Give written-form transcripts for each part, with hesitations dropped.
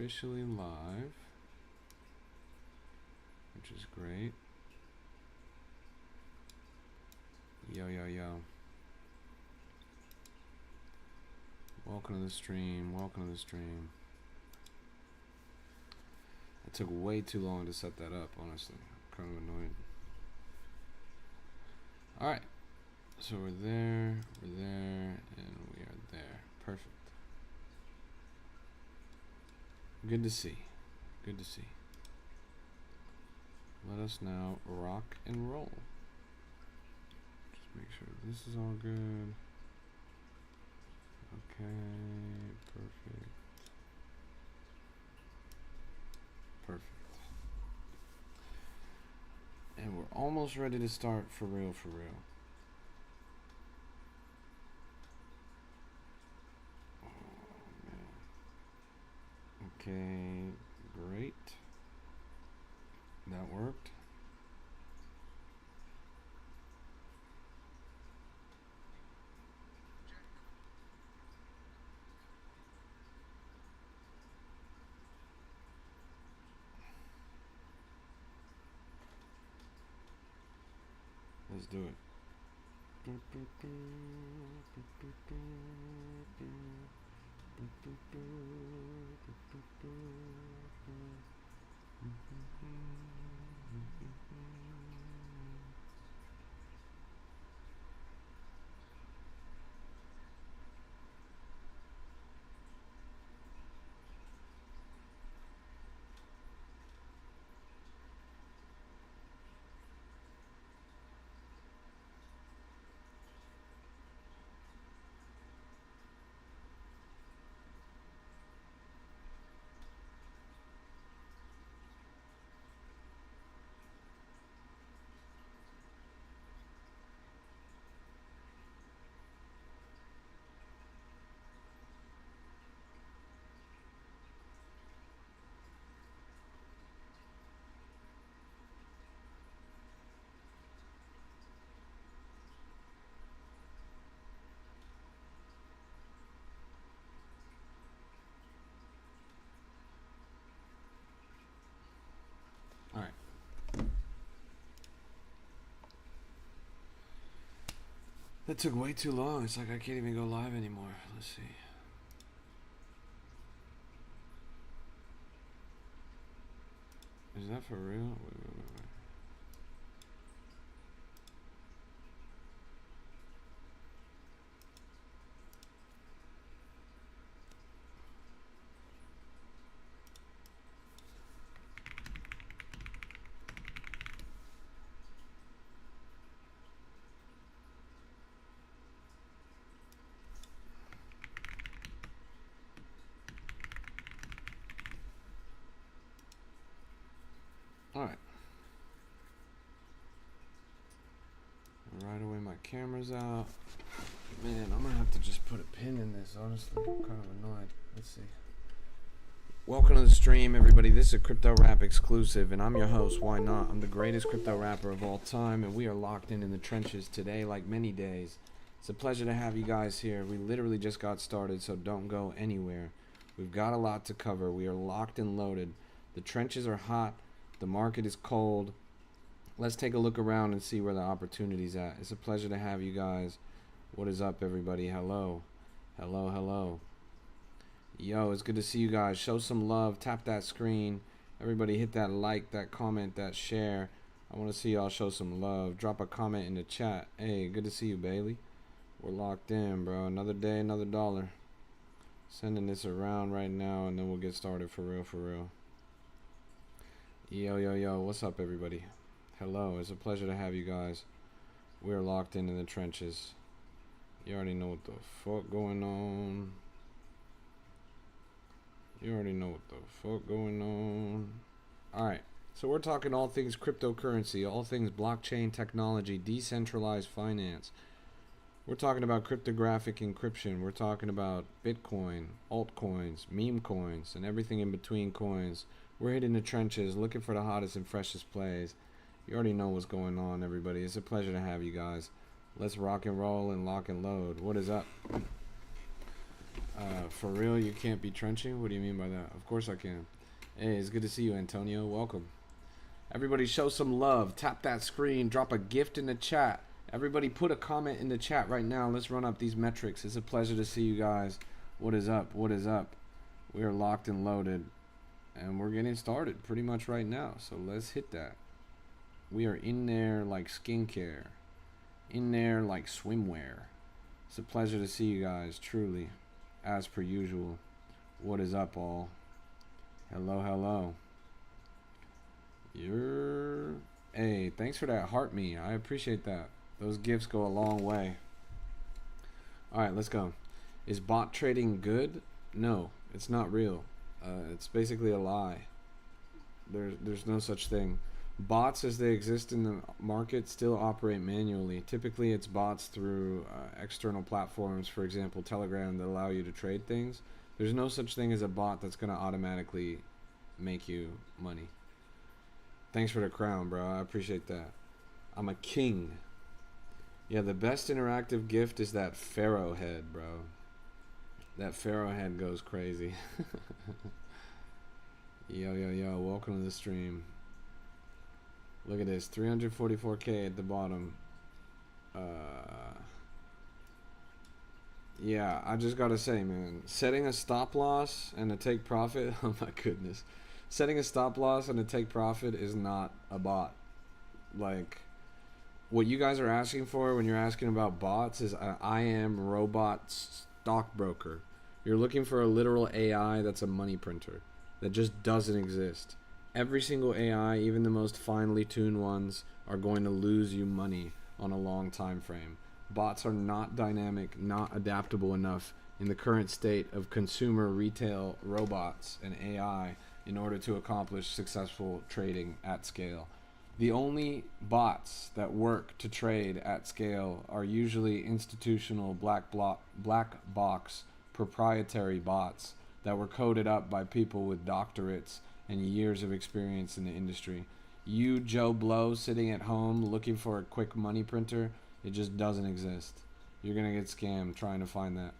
officially live, which is great. Yo, yo, yo. Welcome to the stream. Welcome to the stream. It took way too long to set that up, honestly. I'm kind of annoyed. Alright. So we're there, and we are there. Perfect. Good to see. Good to see. Let us now rock and roll. Just make sure this is all good. Okay, perfect. Perfect. And we're almost ready to start for real, for real. Okay, great. That worked. Let's do it. All right. That took way too long. It's like I can't even go live anymore. Let's see. Is that for real? Wait. All right. Right away, my camera's out. Man, I'm gonna have to just put a pin in this. Honestly, I'm kind of annoyed. Let's see. Welcome to the stream, everybody. This is a Crypto Rap exclusive, and I'm your host. Why not? I'm the greatest crypto rapper of all time, and we are locked in the trenches today, like many days. It's a pleasure to have you guys here. We literally just got started, so don't go anywhere. We've got a lot to cover. We are locked and loaded. The trenches are hot. The market is cold. Let's take a look around and see where the opportunity's at. It's a pleasure to have you guys. What is up, everybody? Hello. Hello, hello. Yo, it's good to see you guys. Show some love. Tap that screen. Everybody hit that like, that comment, that share. I want to see y'all show some love. Drop a comment in the chat. Hey, good to see you, Bailey. We're locked in, bro. Another day, another dollar. Sending this around right now, and then we'll get started for real, for real. Yo, yo, yo. What's up, everybody? Hello. It's a pleasure to have you guys. We're locked in the trenches. You already know what the fuck going on. You already know what the fuck going on. Alright, so we're talking all things cryptocurrency, all things blockchain technology, decentralized finance. We're talking about cryptographic encryption. We're talking about Bitcoin, altcoins, meme coins, and everything in between coins. We're hitting the trenches, looking for the hottest and freshest plays. You already know what's going on, everybody. It's a pleasure to have you guys. Let's rock and roll and lock and load. What is up? For real, you can't be trenching? What do you mean by that? Of course I can. Hey, it's good to see you, Antonio. Welcome. Everybody show some love. Tap that screen. Drop a gift in the chat. Everybody put a comment in the chat right now. Let's run up these metrics. It's a pleasure to see you guys. What is up? What is up? We are locked and loaded. And we're getting started pretty much right now. So let's hit that. We are in there like skincare. In there like swimwear. It's a pleasure to see you guys, truly. As per usual. What is up, all? Hello, hello. Hey, thanks for that heart me. I appreciate that. Those gifts go a long way. Alright, let's go. Is bot trading good? No, it's not real. It's basically a lie. There's no such thing. Bots as they exist in the market still operate manually. Typically it's bots through external platforms, for example Telegram, that allow you to trade things. There's no such thing as a bot that's going to automatically make you money. Thanks for the crown, bro. I appreciate that. I'm a king. Yeah, the best interactive gift is that pharaoh head, bro. That pharaoh head goes crazy. Yo, yo, yo. Welcome to the stream. Look at this. 344K at the bottom. Yeah, I just gotta say, man. Setting a stop loss and a take profit. Oh my goodness. Setting a stop loss and a take profit is not a bot. Like, what you guys are asking for when you're asking about bots is an I am robot stockbroker. You're looking for a literal AI that's a money printer. That just doesn't exist. Every single AI, even the most finely tuned ones, are going to lose you money on a long time frame. Bots are not dynamic, not adaptable enough in the current state of consumer retail robots and AI in order to accomplish successful trading at scale. The only bots that work to trade at scale are usually institutional black box proprietary bots that were coded up by people with doctorates and years of experience in the industry. You, Joe Blow, sitting at home looking for a quick money printer, it just doesn't exist. You're gonna get scammed trying to find that.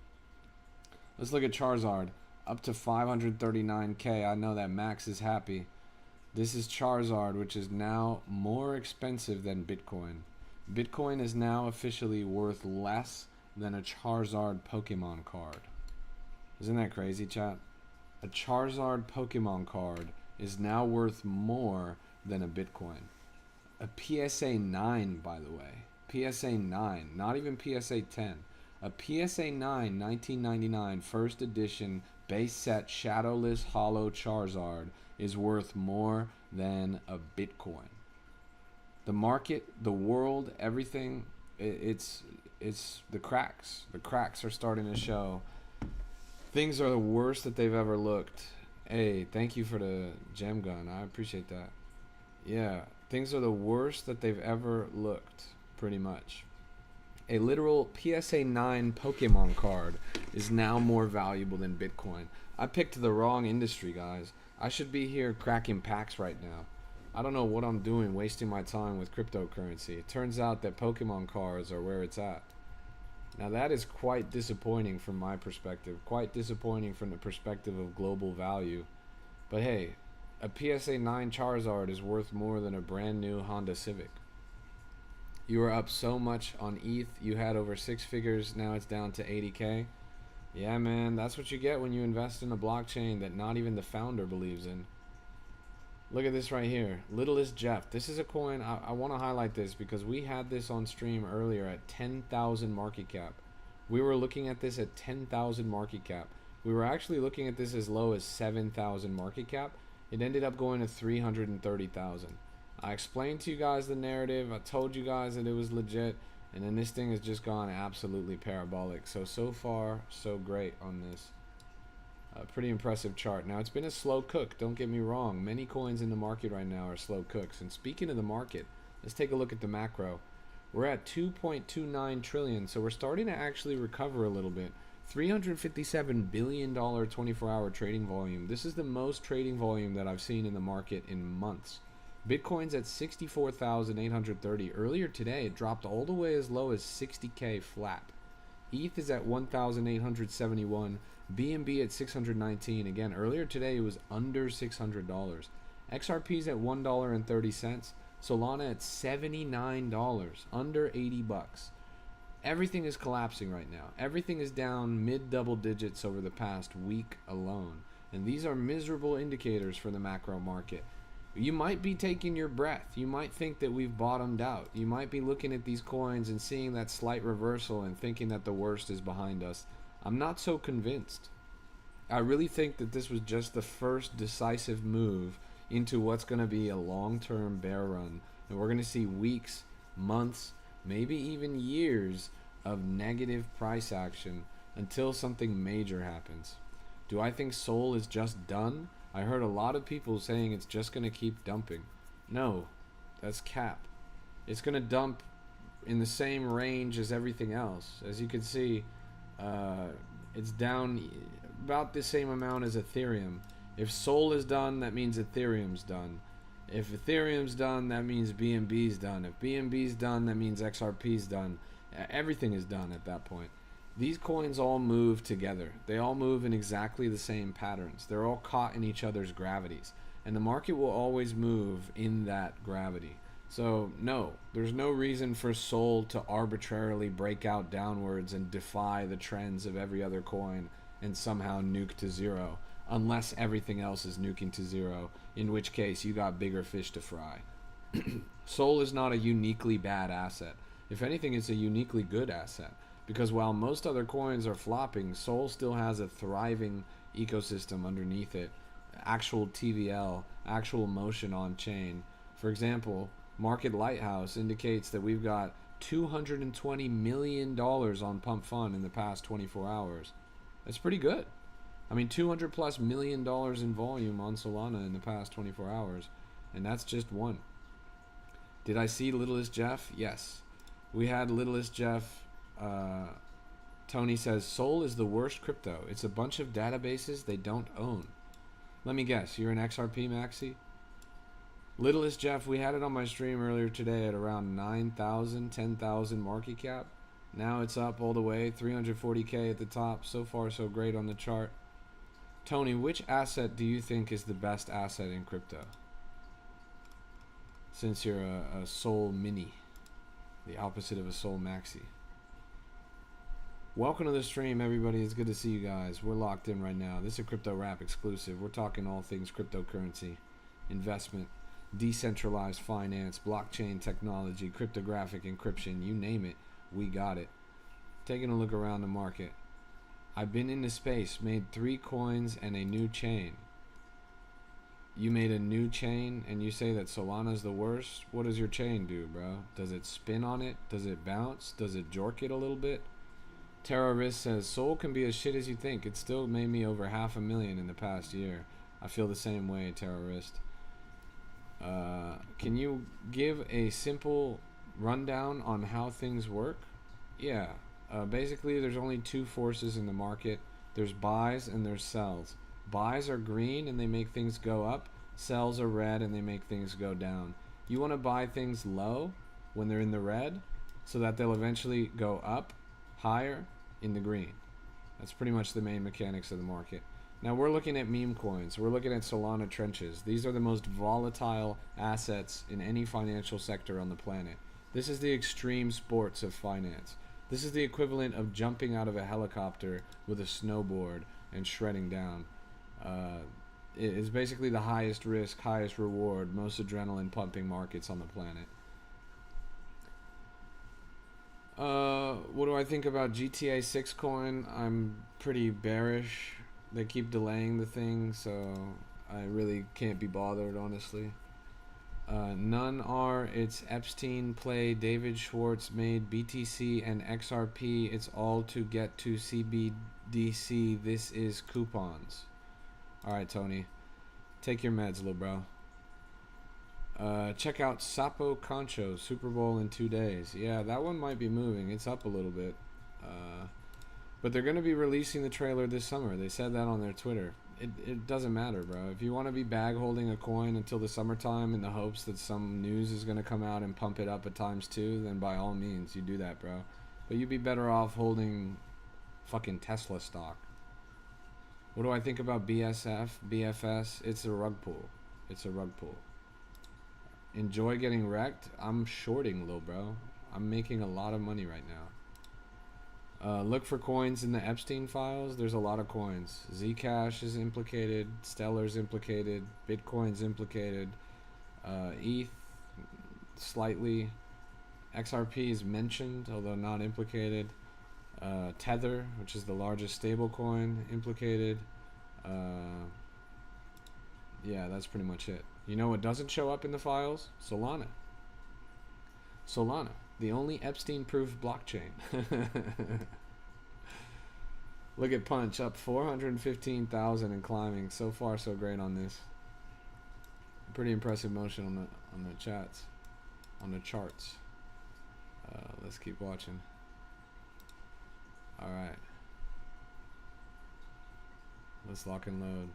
Let's look at Charizard. Up to 539K. I know that Max is happy. This is Charizard, which is now more expensive than Bitcoin. Bitcoin is now officially worth less than a Charizard Pokemon card. Isn't that crazy, chat? A Charizard Pokemon card is now worth more than a Bitcoin. A PSA 9, by the way. PSA 9, not even PSA 10. A PSA 9 1999 first edition base set shadowless hollow Charizard is worth more than a Bitcoin. The market, the world, everything, it's the cracks. The cracks are starting to show. Things are the worst that they've ever looked. Hey, thank you for the gem gun. I appreciate that. Yeah, things are the worst that they've ever looked, pretty much. A literal PSA 9 Pokemon card is now more valuable than Bitcoin. I picked the wrong industry, guys. I should be here cracking packs right now. I don't know what I'm doing wasting my time with cryptocurrency. It turns out that Pokemon cards are where it's at. Now that is quite disappointing from my perspective. Quite disappointing from the perspective of global value. But hey, a PSA 9 Charizard is worth more than a brand new Honda Civic. You were up so much on ETH, you had over 6 figures, now it's down to 80K. Yeah, man, that's what you get when you invest in a blockchain that not even the founder believes in. Look at this right here, Littlest Jeff. This is a coin, I want to highlight this because we had this on stream earlier at 10,000 market cap. We were looking at this at 10,000 market cap. We were actually looking at this as low as 7,000 market cap. It ended up going to 330,000. I explained to you guys the narrative. I told you guys that it was legit. And then this thing has just gone absolutely parabolic. So far, so great on this. Pretty impressive chart. Now, it's been a slow cook. Don't get me wrong. Many coins in the market right now are slow cooks. And speaking of the market, let's take a look at the macro. We're at 2.29 trillion. So we're starting to actually recover a little bit. $357 billion 24-hour trading volume. This is the most trading volume that I've seen in the market in months. Bitcoin's at 64,830. Earlier today, it dropped all the way as low as 60K flat. ETH is at 1,871, BNB at $619. Again, earlier today it was under $600. XRP's at $1.30. Solana at $79, under 80 bucks. Everything is collapsing right now. Everything is down mid double digits over the past week alone. And these are miserable indicators for the macro market. You might be taking your breath. You might think that we've bottomed out. You might be looking at these coins and seeing that slight reversal and thinking that the worst is behind us. I'm not so convinced. I really think that this was just the first decisive move into what's going to be a long-term bear run. And we're going to see weeks, months, maybe even years of negative price action until something major happens. Do I think Sol is just done? I heard a lot of people saying it's just going to keep dumping. No, that's cap. It's going to dump in the same range as everything else. As you can see, it's down about the same amount as Ethereum. If Sol is done, that means Ethereum's done. If Ethereum's done, that means BNB's done. If BNB's done, that means XRP's done. Everything is done at that point. These coins all move together. They all move in exactly the same patterns. They're all caught in each other's gravities. And the market will always move in that gravity. So no, there's no reason for Sol to arbitrarily break out downwards and defy the trends of every other coin and somehow nuke to zero. Unless everything else is nuking to zero, in which case you got bigger fish to fry. Sol is not a uniquely bad asset. If anything, it's a uniquely good asset. Because while most other coins are flopping, Sol still has a thriving ecosystem underneath it. Actual TVL, actual motion on chain. For example, Market Lighthouse indicates that we've got $220 million on Pump Fund in the past 24 hours. That's pretty good. I mean, $200+ million in volume on Solana in the past 24 hours. And that's just one. Did I see Littlest Jeff? Yes. We had Littlest Jeff. Tony says, Sol is the worst crypto. It's a bunch of databases they don't own. Let me guess, you're an XRP maxi? Littlest Jeff, we had it on my stream earlier today at around 9,000, 10,000 market cap. Now it's up all the way, 340K at the top. So far, so great on the chart. Tony, which asset do you think is the best asset in crypto? Since you're a Sol mini, the opposite of a Sol maxi. Welcome to the stream, everybody. It's good to see you guys. We're locked in right now. This is a Crypto Rap exclusive. We're talking all things cryptocurrency, investment, decentralized finance, blockchain technology, cryptographic encryption, you name it, we got it. Taking a look around the market. I've been in the space, made 3 coins and a new chain. You made a new chain and you say that Solana's the worst? What does your chain do, bro? Does it spin on it? Does it bounce? Does it jork it a little bit? Terrorist says, Sol can be as shit as you think. It still made me over $500,000 in the past year. I feel the same way, Terrorist. Can you give a simple rundown on how things work? Yeah. Basically, there's only 2 forces in the market. There's buys and there's sells. Buys are green and they make things go up. Sells are red and they make things go down. You want to buy things low when they're in the red so that they'll eventually go up higher in the green. That's pretty much the main mechanics of the market. Now we're looking at meme coins. We're looking at Solana trenches. These are the most volatile assets in any financial sector on the planet. This is the extreme sports of finance. This is the equivalent of jumping out of a helicopter with a snowboard and shredding down. It is basically the highest risk, highest reward, most adrenaline pumping markets on the planet. What do I think about GTA 6 coin? I'm pretty bearish. They keep delaying the thing, so I really can't be bothered, honestly. None are. It's Epstein play. David Schwartz made BTC and XRP. It's all to get to CBDC. This is coupons. Alright, Tony. Take your meds, little bro. Check out Sapo Concho, Super Bowl in 2 days. Yeah, that one might be moving. It's up a little bit. But they're going to be releasing the trailer this summer. They said that on their Twitter. It doesn't matter, bro. If you want to be bag holding a coin until the summertime in the hopes that some news is going to come out and pump it up at ×2, then by all means, you do that, bro. But you'd be better off holding fucking Tesla stock. What do I think about BSF, BFS? It's a rug pull. It's a rug pull. Enjoy getting wrecked? I'm shorting, lil bro. I'm making a lot of money right now. Look for coins in the Epstein files. There's a lot of coins. Zcash is implicated. Stellar's implicated. Bitcoin's implicated. ETH slightly. XRP is mentioned, although not implicated. Tether, which is the largest stablecoin, implicated. Yeah, that's pretty much it. You know what doesn't show up in the files? Solana. Solana, the only Epstein-proof blockchain. Look at Punch, up 415,000 and climbing. So far, so great on this. Pretty impressive motion on the chats, on the charts. Let's keep watching. All right. Let's lock and load.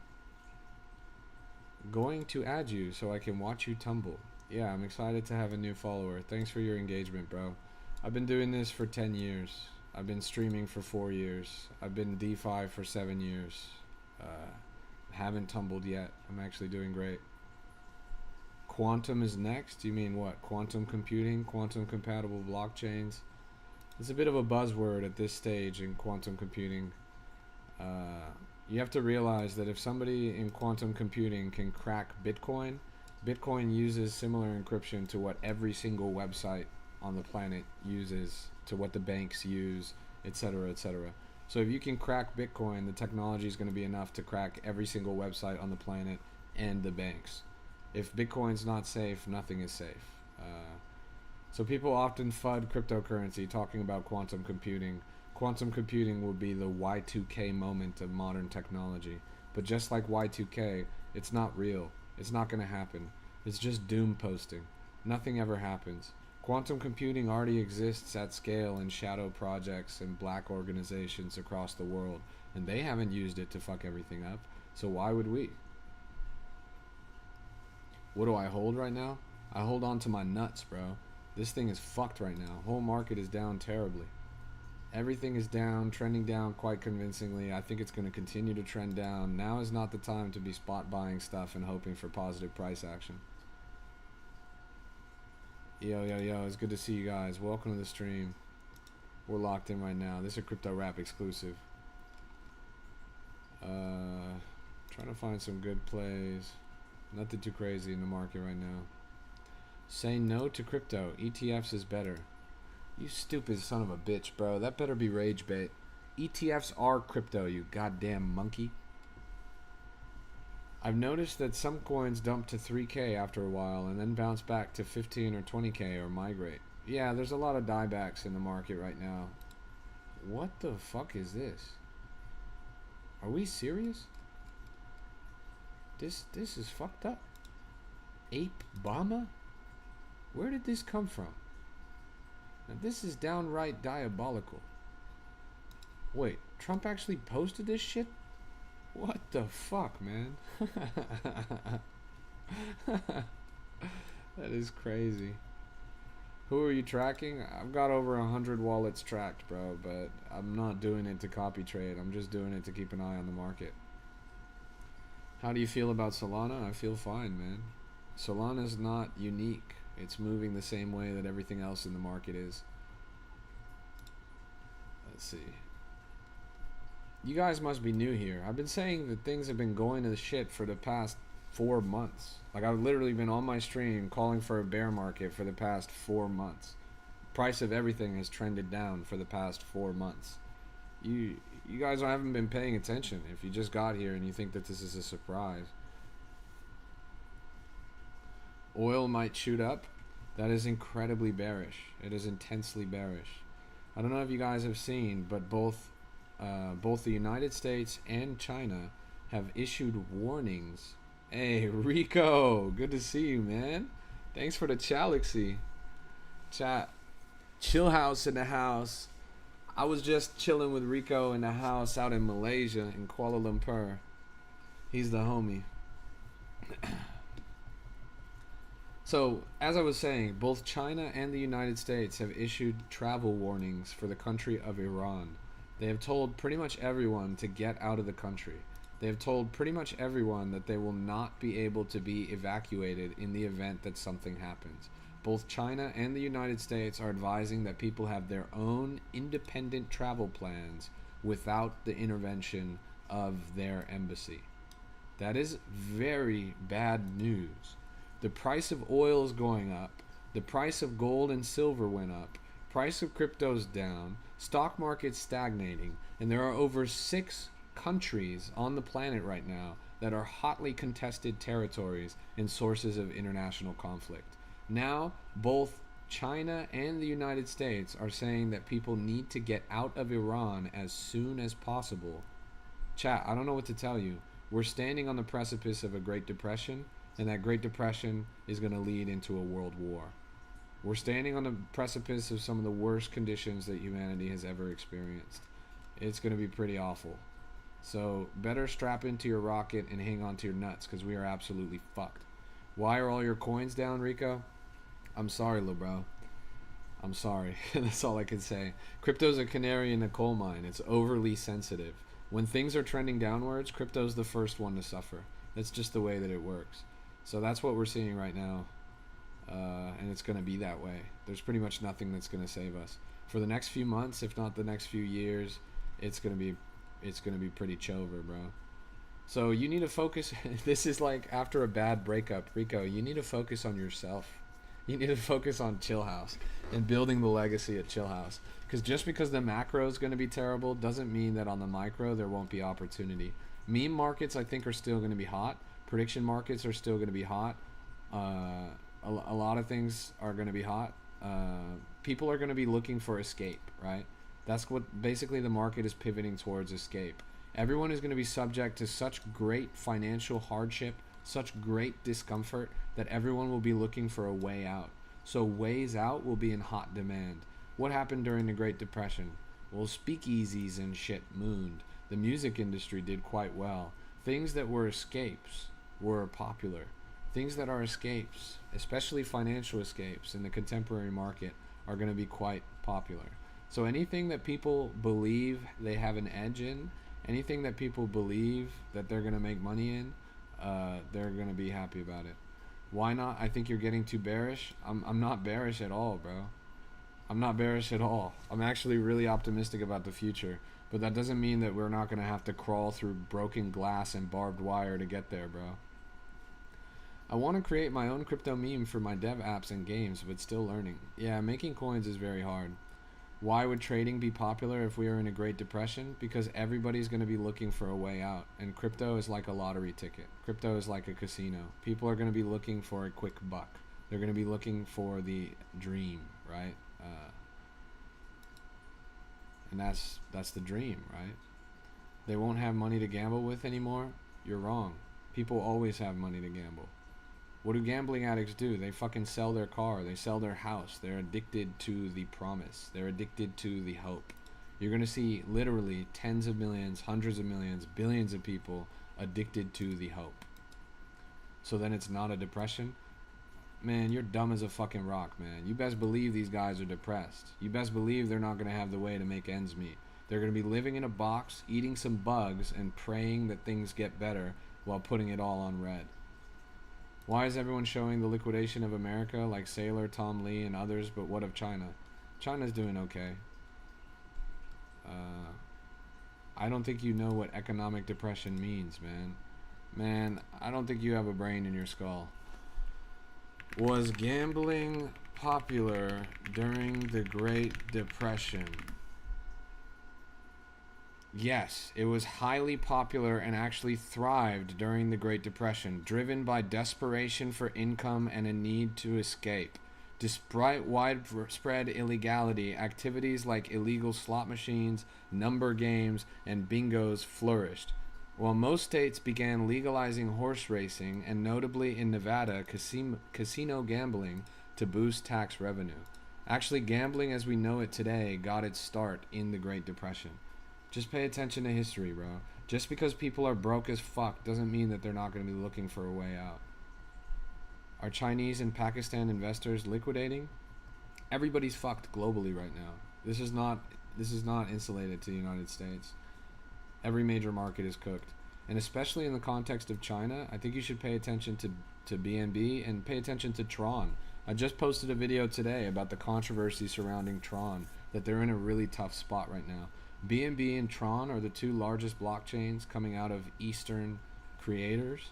Going to add you so I can watch you tumble. Yeah, I'm excited to have a new follower. Thanks for your engagement, bro. I've been doing this for 10 years. I've been streaming for 4 years. I've been DeFi for 7 years. Haven't tumbled yet. I'm actually doing great. Quantum is next? You mean what? Quantum computing? Quantum compatible blockchains? It's a bit of a buzzword at this stage in quantum computing. You have to realize that if somebody in quantum computing can crack Bitcoin, Bitcoin uses similar encryption to what every single website on the planet uses, to what the banks use, etc., etc. So if you can crack Bitcoin, the technology is going to be enough to crack every single website on the planet and the banks. If Bitcoin's not safe, nothing is safe. So people often FUD cryptocurrency talking about quantum computing. Quantum computing will be the Y2K moment of modern technology. But just like Y2K, it's not real. It's not going to happen. It's just doom posting. Nothing ever happens. Quantum computing already exists at scale in shadow projects and black organizations across the world. And they haven't used it to fuck everything up. So why would we? What do I hold right now? I hold on to my nuts, bro. This thing is fucked right now. Whole market is down terribly. Everything is down, trending down quite convincingly. I think it's going to continue to trend down. Now is not the time to be spot buying stuff and hoping for positive price action. Yo, yo, yo, it's good to see you guys. Welcome to the stream. We're locked in right now. This is a Crypto Rap exclusive. Trying to find some good plays. Nothing too crazy in the market right now. Say no to crypto. ETFs is better. You stupid son of a bitch, bro. That better be rage bait. ETFs are crypto, you goddamn monkey. I've noticed that some coins dump to 3K after a while and then bounce back to 15 or 20K or migrate. Yeah, there's a lot of diebacks in the market right now. What the fuck is this? Are we serious? This is fucked up. Ape Bama? Where did this come from? Now this is downright diabolical. Wait, Trump actually posted this shit? What the fuck, man? That is crazy. Who are you tracking? I've got over 100 wallets tracked, bro, but I'm not doing it to copy trade. I'm just doing it to keep an eye on the market. How do you feel about Solana? I feel fine, man. Solana's not unique. It's moving the same way that everything else in the market is. Let's see. You guys must be new here. I've been saying that things have been going to the shit for the past 4 months. Like, I've literally been on my stream calling for a bear market for the past 4 months. Price of everything has trended down for the past 4 months. You guys haven't been paying attention if you just got here and you think that this is a surprise. Oil might shoot up. That is incredibly bearish. It is intensely bearish. I don't know if you guys have seen, but both the United States and China have issued warnings. Hey, Rico, good to see you, man. Thanks for the Chalaxy. Chat. Chill house in the house. I was just chilling with Rico in the house out in Malaysia, in Kuala Lumpur. He's the homie. So, as I was saying, both China and the United States have issued travel warnings for the country of Iran. They have told pretty much everyone to get out of the country. They have told pretty much everyone that they will not be able to be evacuated in the event that something happens. Both China and the United States are advising that people have their own independent travel plans without the intervention of their embassy. That is very bad news. The price of oil is going up. The price of gold and silver went up. Price of crypto's down. Stock market's stagnating. And there are over 6 countries on the planet right now that are hotly contested territories and sources of international conflict. Now, both China and the United States are saying that people need to get out of Iran as soon as possible. Chat, I don't know what to tell you. We're standing on the precipice of a Great Depression, and that Great Depression is going to lead into a world war. We're standing on the precipice of some of the worst conditions that humanity has ever experienced. It's going to be pretty awful. So better strap into your rocket and hang on to your nuts, because we are absolutely fucked. Why are all your coins down, Rico? I'm sorry, little bro. I'm sorry. That's all I can say. Crypto's a canary in a coal mine. It's overly sensitive. When things are trending downwards, crypto's the first one to suffer. That's just the way that it works. So that's what we're seeing right now. And it's going to be that way. There's pretty much nothing that's going to save us. For the next few months, if not the next few years, it's going to be pretty chover, bro. So you need to focus. This is like after a bad breakup, Rico, you need to focus on yourself. You need to focus on Chill House and building the legacy at Chill House. Because just because the macro is going to be terrible doesn't mean that on the micro there won't be opportunity. Meme markets, I think, are still going to be hot. Prediction markets are still going to be hot. A lot of things are going to be hot. People are going to be looking for escape, right? That's what basically the market is pivoting towards, escape. Everyone is going to be subject to such great financial hardship, such great discomfort, that everyone will be looking for a way out. So ways out will be in hot demand. What happened during the Great Depression? Well, speakeasies and shit mooned. The music industry did quite well. Things that were escapes were popular. Things that are escapes, especially financial escapes in the contemporary market, are going to be quite popular. So anything that people believe they have an edge in, anything that people believe that they're going to make money in, they're going to be happy about it. Why not? I think you're getting too bearish. I'm not bearish at all, bro. I'm not bearish at all. I'm actually really optimistic about the future. But that doesn't mean that we're not going to have to crawl through broken glass and barbed wire to get there, bro. I want to create my own crypto meme for my dev apps and games, but still learning. Yeah, making coins is very hard. Why would trading be popular if we are in a Great Depression? Because everybody's going to be looking for a way out. And crypto is like a lottery ticket. Crypto is like a casino. People are going to be looking for a quick buck. They're going to be looking for the dream, right? And that's the dream, right? They won't have money to gamble with anymore. You're wrong. People always have money to gamble. What do gambling addicts do? They fucking sell their car. They sell their house. They're addicted to the promise. They're addicted to the hope. You're going to see literally tens of millions, hundreds of millions, billions of people addicted to the hope. So then it's not a depression? Man, you're dumb as a fucking rock, man. You best believe these guys are depressed. You best believe they're not going to have the way to make ends meet. They're going to be living in a box, eating some bugs, and praying that things get better while putting it all on red. Why is everyone showing the liquidation of America like Sailor, Tom Lee, and others, but what of China? China's doing okay. I don't think you know what economic depression means, man. Man, I don't think you have a brain in your skull. Was gambling popular during the Great Depression? Yes, it was highly popular and actually thrived during the Great Depression, driven by desperation for income and a need to escape. Despite widespread illegality, activities like illegal slot machines, number games, and bingos flourished. While most states began legalizing horse racing, and notably in Nevada, casino gambling to boost tax revenue. Actually, gambling as we know it today got its start in the Great Depression. Just pay attention to history, bro. Just because people are broke as fuck doesn't mean that they're not going to be looking for a way out. Are Chinese and Pakistan investors liquidating? Everybody's fucked globally right now. This is not insulated to the United States. Every major market is cooked. And especially in the context of China, I think you should pay attention to BNB and pay attention to Tron. I just posted a video today about the controversy surrounding Tron, that they're in a really tough spot right now. BNB and Tron are the two largest blockchains coming out of Eastern creators.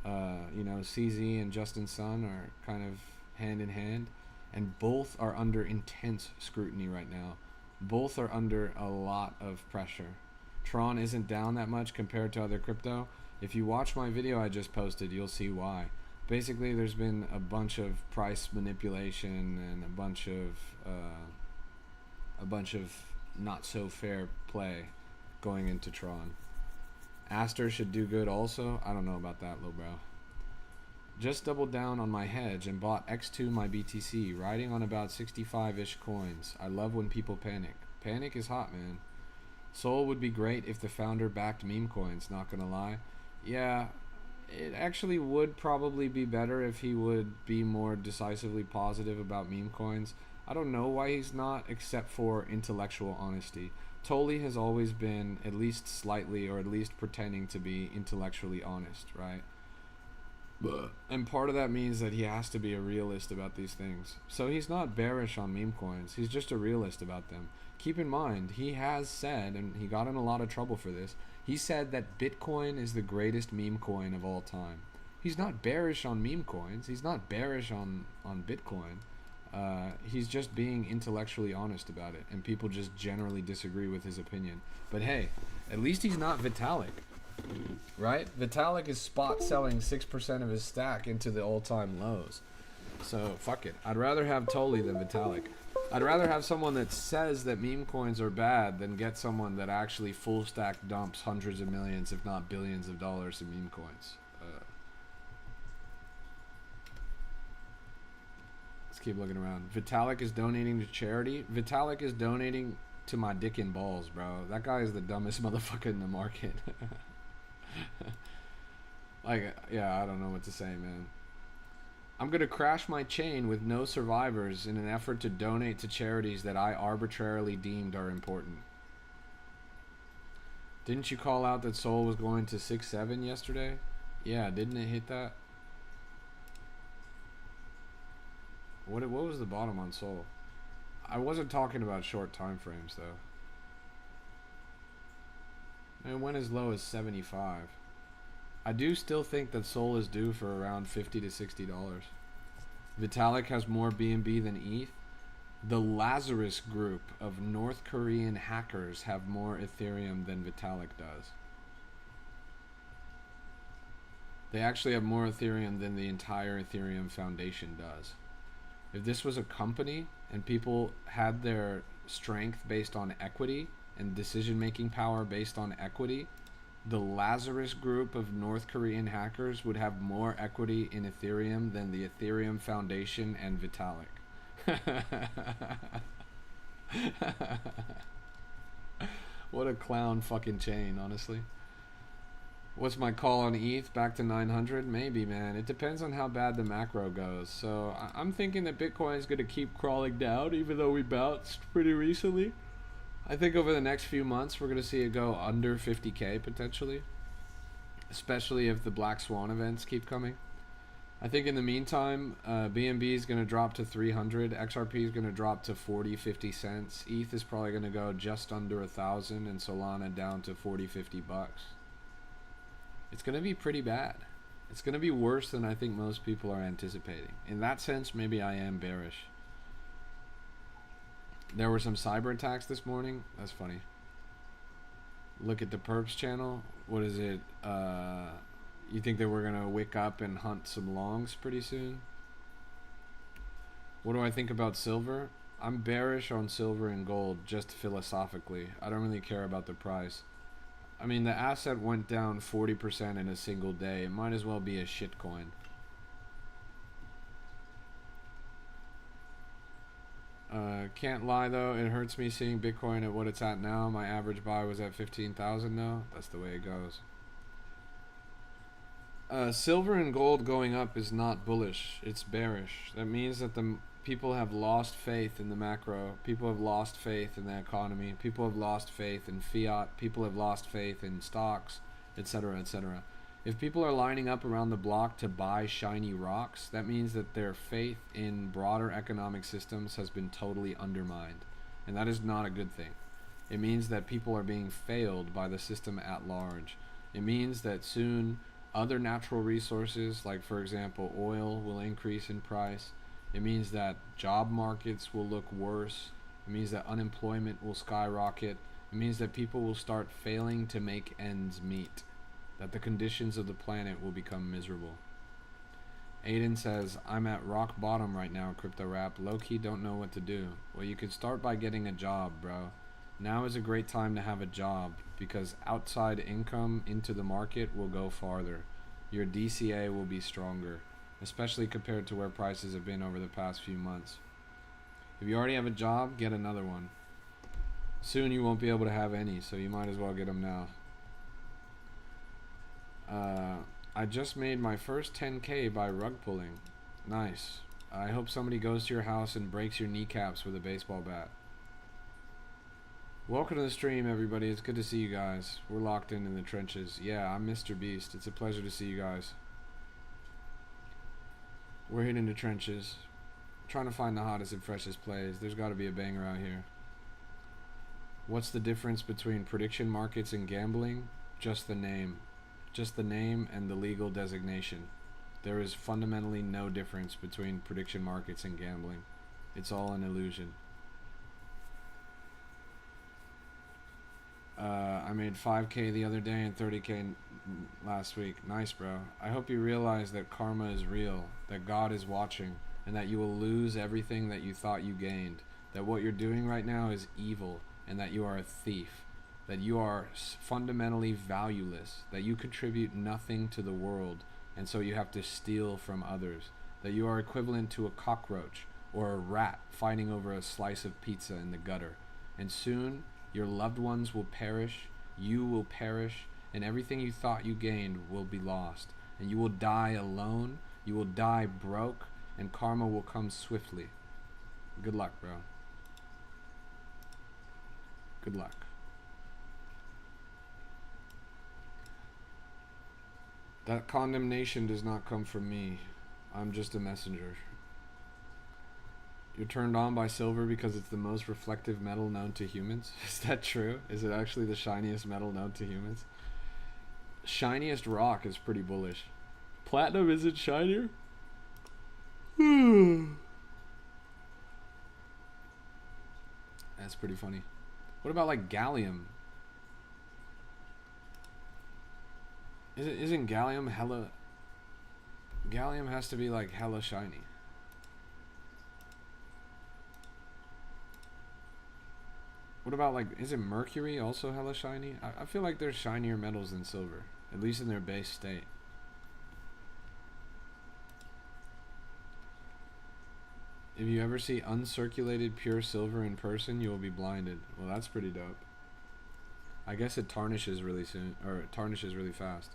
CZ and Justin Sun are kind of hand in hand, and both are under intense scrutiny right now. Both are under a lot of pressure. Tron isn't down that much compared to other crypto. If you watch my video I just posted, you'll see why. Basically, there's been a bunch of price manipulation and a bunch of not so fair play going into Tron. Aster should do good also. I don't know about that, little bro. Just doubled down on my hedge and bought X2 my BTC, riding on about 65-ish coins. I love when people panic. Panic is hot, man. Sol would be great if the founder backed meme coins, not gonna lie. Yeah, it actually would probably be better if he would be more decisively positive about meme coins. I don't know why he's not, except for intellectual honesty. Tolly has always been at least slightly, or at least pretending to be intellectually honest, right? And part of that means that he has to be a realist about these things. So he's not bearish on meme coins, he's just a realist about them. Keep in mind, he has said, and he got in a lot of trouble for this, he said that Bitcoin is the greatest meme coin of all time. He's not bearish on meme coins, he's not bearish on Bitcoin. He's just being intellectually honest about it, and people just generally disagree with his opinion. But hey, at least he's not Vitalik, right? Vitalik is spot selling 6% of his stack into the all-time lows. So fuck it, I'd rather have Tolly than Vitalik. I'd rather have someone that says that meme coins are bad than get someone that actually full stack dumps hundreds of millions, if not billions of dollars in meme coins. Let's keep looking around. Vitalik is donating to charity. Vitalik is donating to my dick and balls, bro. That guy is the dumbest motherfucker in the market. Like, yeah, I don't know what to say, man. I'm gonna crash my chain with no survivors in an effort to donate to charities that I arbitrarily deemed are important. Didn't you call out that Sol was going to 6-7 yesterday? Yeah, didn't it hit that? What was the bottom on Sol? I wasn't talking about short time frames though. It went as low as 75. I do still think that Sol is due for around $50 to $60. Vitalik has more BNB than ETH. The Lazarus group of North Korean hackers have more Ethereum than Vitalik does. They actually have more Ethereum than the entire Ethereum Foundation does. If this was a company and people had their strength based on equity and decision-making power based on equity, the Lazarus group of North Korean hackers would have more equity in Ethereum than the Ethereum Foundation and Vitalik. What a clown fucking chain, honestly. What's my call on ETH? Back to 900? Maybe, man. It depends on how bad the macro goes. So I'm thinking that Bitcoin is going to keep crawling down, even though we bounced pretty recently. I think over the next few months, we're going to see it go under 50K potentially. Especially if the Black Swan events keep coming. I think in the meantime, BNB is going to drop to 300. XRP is going to drop to 40, 50 cents. ETH is probably going to go just under 1,000, and Solana down to 40, 50 bucks. It's going to be pretty bad. It's going to be worse than I think most people are anticipating. In that sense, maybe I am bearish. There were some cyber attacks this morning. That's funny. Look at the Perps channel. What is it? You think that we're going to wake up and hunt some longs pretty soon? What do I think about silver? I'm bearish on silver and gold just philosophically. I don't really care about the price. I mean, the asset went down 40% in a single day. It might as well be a shitcoin. Can't lie though, it hurts me seeing Bitcoin at what it's at now. My average buy was at 15,000 though. That's the way it goes. Silver and gold going up is not bullish. It's bearish. That means that the people have lost faith in the macro. People have lost faith in the economy. People have lost faith in fiat. People have lost faith in stocks. etc., etc. If people are lining up around the block to buy shiny rocks, that means that their faith in broader economic systems has been totally undermined. And that is not a good thing. It means that people are being failed by the system at large. It means that soon other natural resources, like for example oil, will increase in price. It means that job markets will look worse. It means that unemployment will skyrocket. It means that people will start failing to make ends meet. That the conditions of the planet will become miserable. Aiden says, I'm at rock bottom right now, Crypto Rap. Low-key don't know what to do. Well, you could start by getting a job, bro. Now is a great time to have a job because outside income into the market will go farther. Your DCA will be stronger, especially compared to where prices have been over the past few months. If you already have a job, get another one. Soon you won't be able to have any, so you might as well get them now. I just made my first 10K by rug pulling. Nice. I hope somebody goes to your house and breaks your kneecaps with a baseball bat. Welcome to the stream, everybody. It's good to see you guys. We're locked in the trenches. Yeah, I'm Mr. Beast. It's a pleasure to see you guys. We're hitting the trenches. Trying to find the hottest and freshest plays. There's got to be a banger out here. What's the difference between prediction markets and gambling? Just the name. Just the name and the legal designation. There is fundamentally no difference between prediction markets and gambling. It's all an illusion. I made 5K the other day and 30K last week. Nice, bro. I hope you realize that karma is real, that God is watching, and that you will lose everything that you thought you gained. That what you're doing right now is evil, and that you are a thief. That you are fundamentally valueless, that you contribute nothing to the world, and so you have to steal from others, that you are equivalent to a cockroach or a rat fighting over a slice of pizza in the gutter, and soon your loved ones will perish, you will perish, and everything you thought you gained will be lost, and you will die alone, you will die broke, and karma will come swiftly. Good luck, bro. Good luck. That condemnation does not come from me. I'm just a messenger. You're turned on by silver because it's the most reflective metal known to humans? Is that true? Is it actually the shiniest metal known to humans? Shiniest rock is pretty bullish. Platinum isn't shinier? That's pretty funny. What about like gallium? Isn't gallium hella... Gallium has to be like hella shiny. What about like, isn't mercury also hella shiny? I feel like there's shinier metals than silver, at least in their base state. If you ever see uncirculated pure silver in person, you will be blinded. Well, that's pretty dope. I guess it tarnishes really soon, or it tarnishes really fast.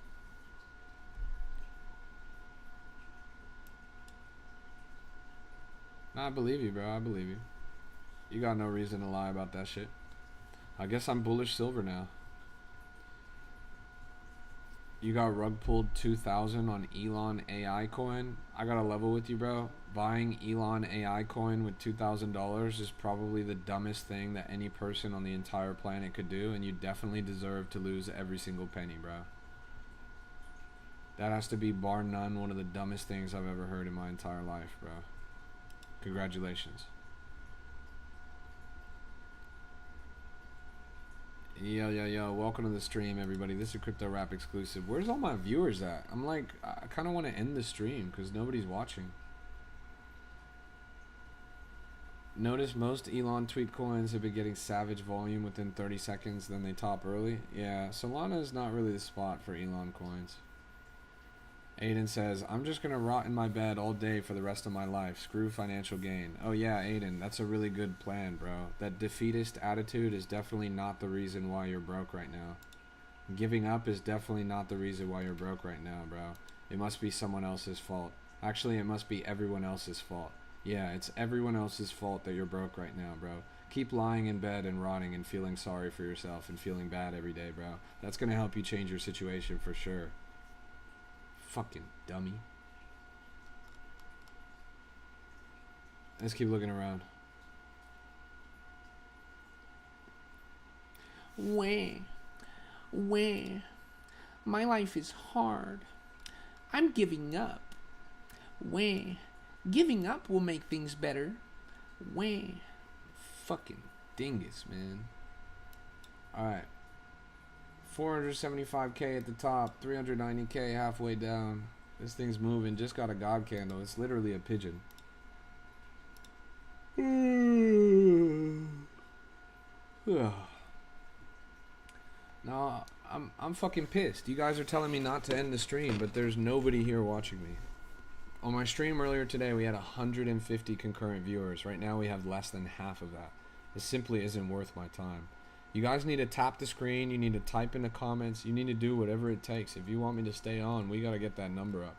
Nah, I believe you, bro. I believe you. You got no reason to lie about that shit. I guess I'm bullish silver now. You got rug pulled 2,000 on Elon AI coin. I got a level with you, bro. Buying Elon AI coin with $2,000 is probably the dumbest thing that any person on the entire planet could do, and you definitely deserve to lose every single penny, bro. That has to be, bar none, one of the dumbest things I've ever heard in my entire life, bro. Congratulations. Yo, welcome to the stream, everybody. This is a Crypto Rap exclusive. Where's all my viewers at? I'm like, I kind of want to end the stream because nobody's watching. Notice most Elon tweet coins have been getting savage volume within 30 seconds, then they top early. Yeah, Solana is not really the spot for Elon coins. Aiden says, I'm just going to rot in my bed all day for the rest of my life. Screw financial gain. Oh yeah, Aiden, that's a really good plan, bro. That defeatist attitude is definitely not the reason why you're broke right now. Giving up is definitely not the reason why you're broke right now, bro. It must be someone else's fault. Actually, it must be everyone else's fault. Yeah, it's everyone else's fault that you're broke right now, bro. Keep lying in bed and rotting and feeling sorry for yourself and feeling bad every day, bro. That's gonna help you change your situation for sure. Fucking dummy. Let's keep looking around. Where? My life is hard. I'm giving up. Where? Giving up will make things better. Where? Fucking dingus, man. Alright. 475k at the top, 390k halfway down. This thing's moving. Just got a God candle. It's literally a pigeon. No, I'm fucking pissed. You guys are telling me not to end the stream, but there's nobody here watching me. On my stream earlier today, we had 150 concurrent viewers. Right now, we have less than half of that. This simply isn't worth my time. You guys need to tap the screen. You need to type in the comments. You need to do whatever it takes. If you want me to stay on, we got to get that number up.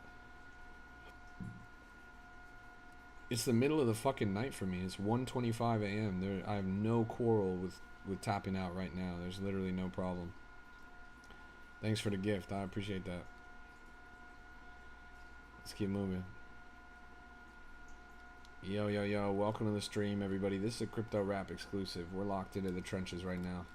It's the middle of the fucking night for me. It's 1:25 a.m. I have no quarrel with tapping out right now. There's literally no problem. Thanks for the gift. I appreciate that. Let's keep moving. Yo, welcome to the stream, everybody. This is a Crypto Rap exclusive. We're locked into the trenches right now.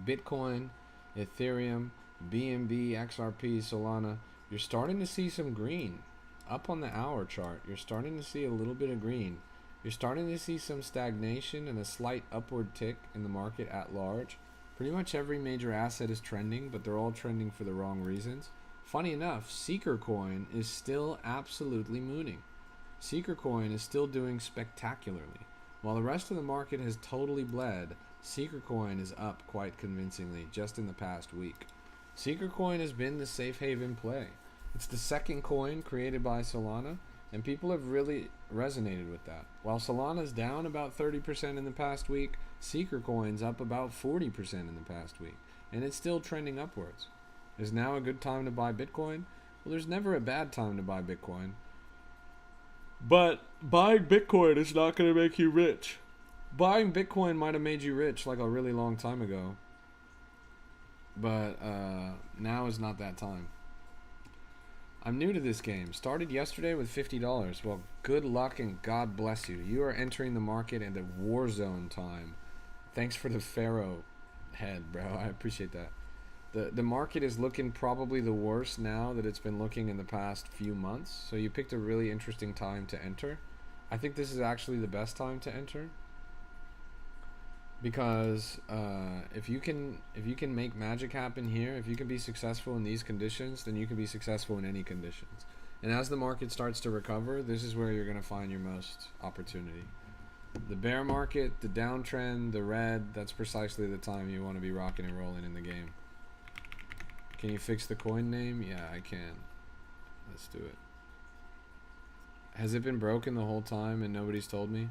Bitcoin, Ethereum, BNB, XRP, Solana. You're starting to see some green. Up on the hour chart, you're starting to see a little bit of green. You're starting to see some stagnation and a slight upward tick in the market at large. Pretty much every major asset is trending, but they're all trending for the wrong reasons. Funny enough, Seeker Coin is still absolutely mooning. Seeker Coin is still doing spectacularly. While the rest of the market has totally bled, Seeker Coin is up quite convincingly just in the past week. Seeker Coin has been the safe haven play. It's the second coin created by Solana, and people have really resonated with that. While Solana's down about 30% in the past week, Seeker Coin's up about 40% in the past week, and it's still trending upwards. Is now a good time to buy Bitcoin? Well, there's never a bad time to buy Bitcoin. But buying Bitcoin is not going to make you rich. Buying Bitcoin might have made you rich like a really long time ago. But now is not that time. I'm new to this game. Started yesterday with $50. Well, good luck and God bless you. You are entering the market at a war zone time. Thanks for the Pharaoh head, bro. I appreciate that. The market is looking probably the worst now that it's been looking in the past few months. So you picked a really interesting time to enter. I think this is actually the best time to enter. Because if you can make magic happen here, if you can be successful in these conditions, then you can be successful in any conditions. And as the market starts to recover, this is where you're going to find your most opportunity. The bear market, the downtrend, the red, that's precisely the time you want to be rocking and rolling in the game. Can you fix the coin name? Yeah, I can. Let's do it. Has it been broken the whole time and nobody's told me?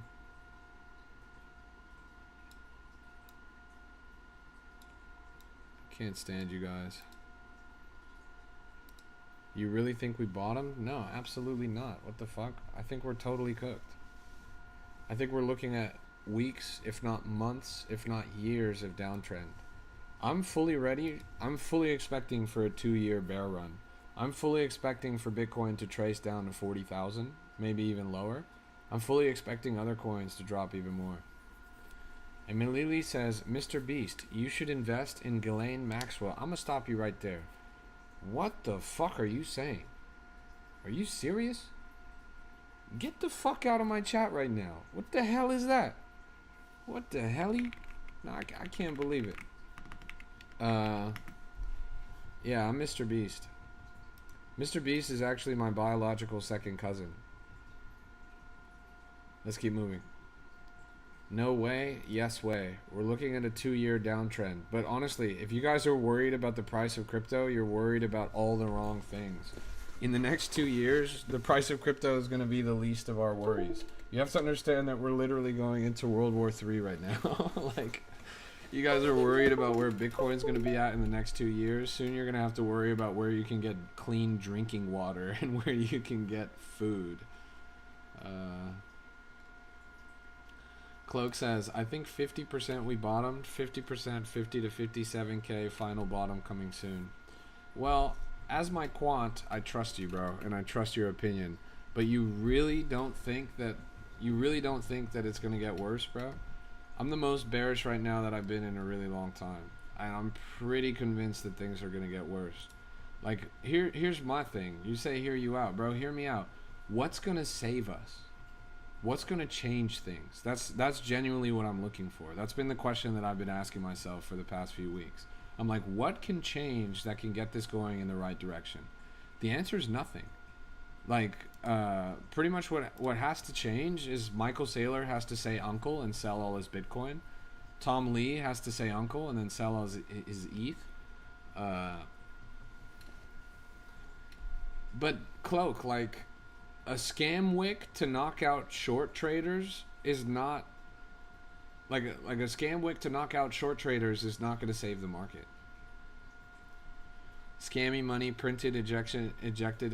Can't stand you guys. You really think we bottomed? No, absolutely not. What the fuck? I think we're totally cooked. I think we're looking at weeks, if not months, if not years of downtrend. I'm fully ready. I'm fully expecting for a 2-year bear run. I'm fully expecting for Bitcoin to trace down to 40,000, maybe even lower. I'm fully expecting other coins to drop even more. And Milili says, Mr. Beast, you should invest in Ghislaine Maxwell. I'm gonna stop you right there. What the fuck are you saying? Are you serious? Get the fuck out of my chat right now. What the hell is that? What the hell? No, I can't believe it. Yeah, I'm Mr. Beast. Mr. Beast is actually my biological second cousin. Let's keep moving. No way, yes way. We're looking at a 2-year downtrend. But honestly, if you guys are worried about the price of crypto, you're worried about all the wrong things. In the next 2 years, the price of crypto is going to be the least of our worries. You have to understand that we're literally going into World War III right now. Like, you guys are worried about where Bitcoin's going to be at in the next 2 years. Soon you're going to have to worry about where you can get clean drinking water and where you can get food. Cloak says, I think 50% we bottomed, 50%, 50 to 57K final bottom coming soon. Well, as my quant, I trust you, bro, and I trust your opinion. But you really don't think that it's gonna get worse, bro? I'm the most bearish right now that I've been in a really long time. And I'm pretty convinced that things are gonna get worse. Like, here's my thing. You say hear you out, bro. Hear me out. What's gonna save us? What's gonna change things? That's genuinely what I'm looking for. That's been the question that I've been asking myself for the past few weeks. I'm like, what can change that can get this going in the right direction? The answer is nothing. Like, pretty much what has to change is Michael Saylor has to say uncle and sell all his Bitcoin. Tom Lee has to say uncle and then sell all his ETH. But Cloak, like, a scam wick to knock out short traders is not like a scam wick to knock out short traders is not going to save the market. Scammy money, printed, ejected,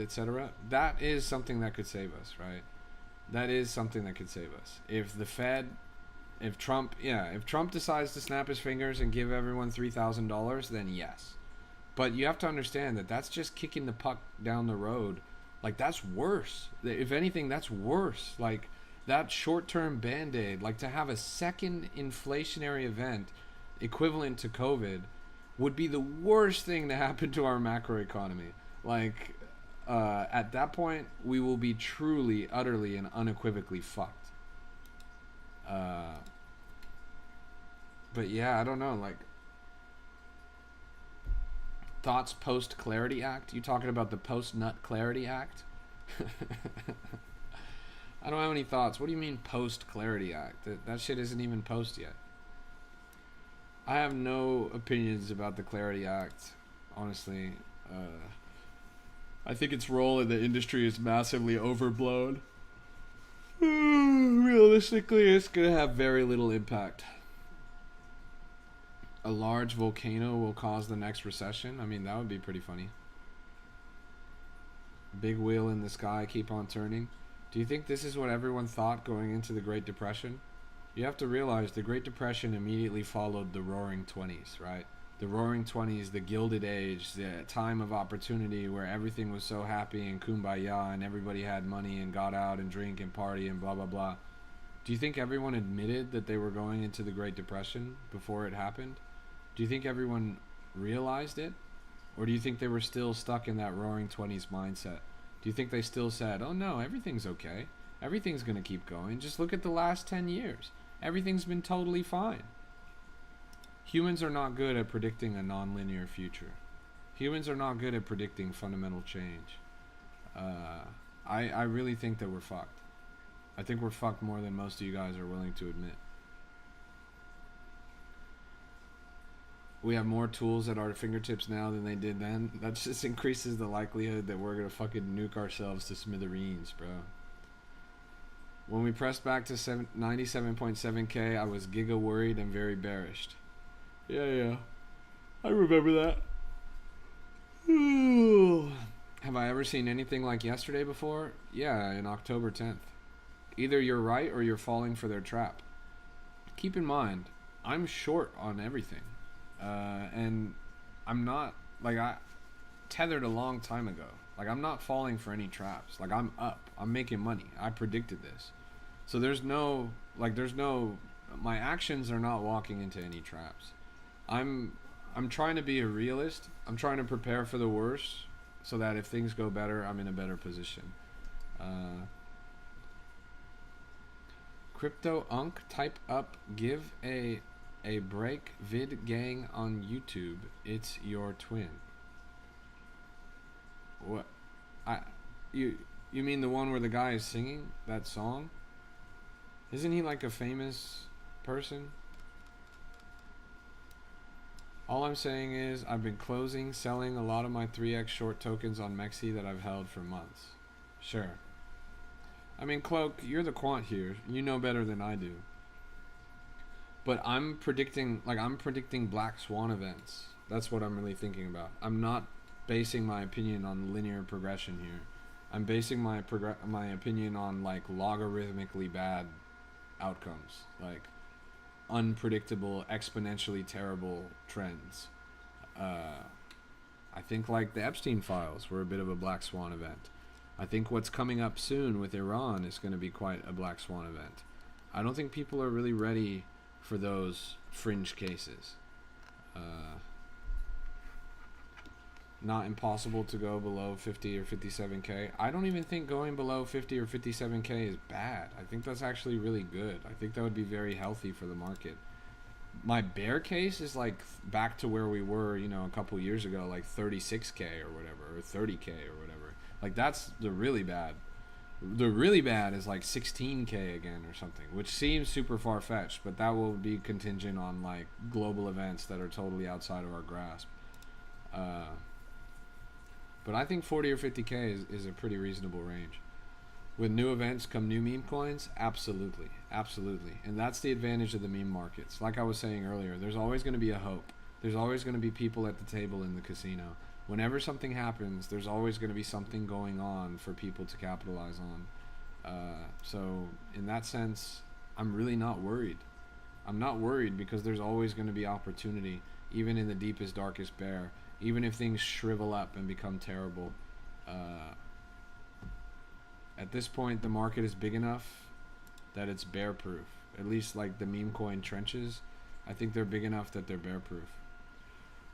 etc. That is something that could save us, right? That is something that could save us. If Trump decides to snap his fingers and give everyone $3,000, then yes. But you have to understand that that's just kicking the puck down the road. Like, that's worse. If anything, that's worse. Like, that short-term Band-Aid, like, to have a second inflationary event equivalent to COVID would be the worst thing to happen to our macroeconomy. Like, at that point, we will be truly, utterly, and unequivocally fucked. But yeah, I don't know, like, thoughts post Clarity Act? You talking about the post Nut Clarity Act? I don't have any thoughts. What do you mean post Clarity Act? That shit isn't even post yet. I have no opinions about the Clarity Act, honestly. I think its role in the industry is massively overblown. Realistically, it's gonna have very little impact. A large volcano will cause the next recession. I mean, that would be pretty funny. Big wheel in the sky, keep on turning. Do you think this is what everyone thought going into the Great Depression? You have to realize the Great Depression immediately followed the Roaring Twenties, right? The Roaring Twenties, the Gilded Age, the time of opportunity where everything was so happy and kumbaya and everybody had money and got out and drink and party and blah, blah, blah. Do you think everyone admitted that they were going into the Great Depression before it happened? Do you think everyone realized it? Or do you think they were still stuck in that Roaring Twenties mindset? Do you think they still said, oh no, everything's okay. Everything's going to keep going. Just look at the last 10 years. Everything's been totally fine. Humans are not good at predicting a non-linear future. Humans are not good at predicting fundamental change. I really think that we're fucked. I think we're fucked more than most of you guys are willing to admit. We have more tools at our fingertips now than they did then. That just increases the likelihood that we're gonna fucking nuke ourselves to smithereens, bro. When we pressed back to 97.7K, I was giga worried and very bearish. Yeah. I remember that. Have I ever seen anything like yesterday before? Yeah, in October 10th. Either you're right or you're falling for their trap. Keep in mind, I'm short on everything. And I'm not, like, I tethered a long time ago. Like, I'm not falling for any traps. Like, I'm up. I'm making money. I predicted this. So there's no, my actions are not walking into any traps. I'm trying to be a realist. I'm trying to prepare for the worst so that if things go better, I'm in a better position. Crypto Unk, type up, give a break vid gang on YouTube. It's your twin. What? You mean the one where the guy is singing that song? Isn't he like a famous person? All I'm saying is I've been selling a lot of my 3x short tokens on Mexi that I've held for months. Sure. I mean, Cloak, you're the quant here. You know better than I do. But I'm predicting black swan events. That's what I'm really thinking about. I'm not basing my opinion on linear progression here. I'm basing my opinion on, like, logarithmically bad outcomes, like unpredictable, exponentially terrible trends. I think like the Epstein files were a bit of a black swan event. I think what's coming up soon with Iran is going to be quite a black swan event. I don't think people are really ready for those fringe cases. Not impossible to go below 50 or 57K. I don't even think going below 50 or 57K is bad. I think that's actually really good. I think that would be very healthy for the market. My bear case is like back to where we were, you know, a couple years ago, like 36K or whatever, or 30K or whatever. Like that's the really bad. The really bad is like 16K again or something, which seems super far-fetched, but that will be contingent on like global events that are totally outside of our grasp. But I think 40 or 50K is a pretty reasonable range. With new events come new meme coins? Absolutely. Absolutely. And that's the advantage of the meme markets. Like I was saying earlier, there's always going to be a hope. There's always going to be people at the table in the casino. Whenever something happens, there's always going to be something going on for people to capitalize on. So in that sense, I'm really not worried. I'm not worried because there's always going to be opportunity, even in the deepest, darkest bear. Even if things shrivel up and become terrible, at this point the market is big enough that it's bear proof. At least like the meme coin trenches, I think they're big enough that they're bear proof.